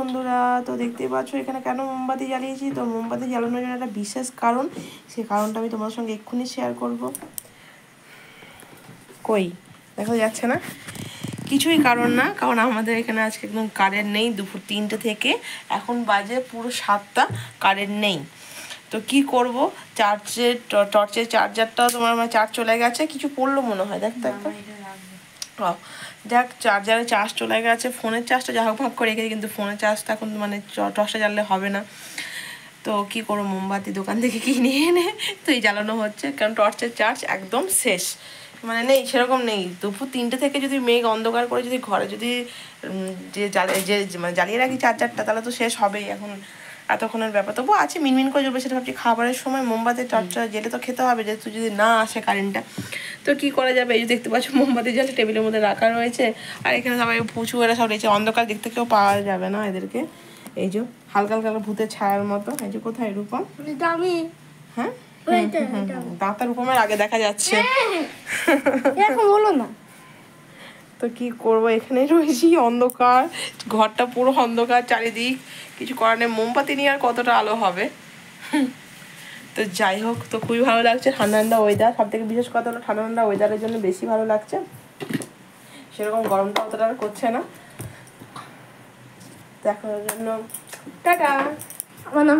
বন্ধুরা, তো দেখতেই পাচ্ছ এখানে কেন মোমবাতি জ্বালিয়েছি। তো মোমবাতি জ্বালানোর জন্য একটা বিশেষ কারণ, সেই কারণটা আমি তোমার সঙ্গে এক্ষুনি শেয়ার করব। কই দেখা যাচ্ছে না, কিছুই কারণ না, কারণ আমাদের এখানে আজকে একদম কারেন্ট নেই। দুপুর 3টে থেকে এখন বাজে পুরো 7টা, কারেন্ট নেই। তো কি করব, টর্চের চার্জারটাও তোমার চার্জ চলে গেছে, কিছু পড়লো মনে হয়, দেখতে একটা যাক চার্জারে চার্জ চলে গেছে। ফোনের চার্জটা যা হোক ভাগ করে রেখেছি, কিন্তু ফোনের চার্জটা এখন মানে টর্চটা জ্বাললে হবে না। তো কি করবো, মোমবাতি দোকান থেকে কিনে এনে তো এই জ্বালানো হচ্ছে, কারণ টর্চের চার্জ একদম শেষ, মানে নেই, সেরকম নেই। দুপুর 3টে থেকে যদি মেঘ অন্ধকার করে যদি ঘরে যদি মানে জ্বালিয়ে রাখি চার্জারটা, তাহলে তো শেষ হবেই। এখন এতক্ষণের ব্যাপার, তবু আছে মিনমিন করে জ্বলবে, সেটা ভাবছি খাবারের সময় মোমবাতি টর্চটা জেলে তো খেতে হবে, যেহেতু যদি না আসে কারেন্টটা। তো কি করা যাবে, এই যে দেখতে পাচ্ছ মোমবাতি জ্বালে টেবিলের মধ্যে রাখা রয়েছে, আর এখানে সবাই পুচু এরা সব রয়েছে। অন্ধকার দেখতে কেউ পাওয়া যাবে না এদেরকে। এই যে হালকা হালকা ভূতের ছায়ার মতো। এই যে কোথায় রূপম, হ্যাঁ দাঁতা রূপমের আগে দেখা যাচ্ছে, বলো না। তো কি করবো, এখানে রয়েছি, অন্ধকার, ঘরটা পুরো অন্ধকার চারিদিক, কিছু করার নেই। মোমবাতি নিয়ে আর কতটা আলো হবে। তো যাই হোক, তো খুবই ভালো লাগছে, ঠান্ডা ঠান্ডা ওয়েদার। সব থেকে বিশেষ কথা হলো ঠান্ডা ঠান্ডা ওয়েদারের জন্য বেশি ভালো লাগছে, সেরকম গরমটা অতটা আর করছে না। দেখার জন্য টাটা। আমার নাম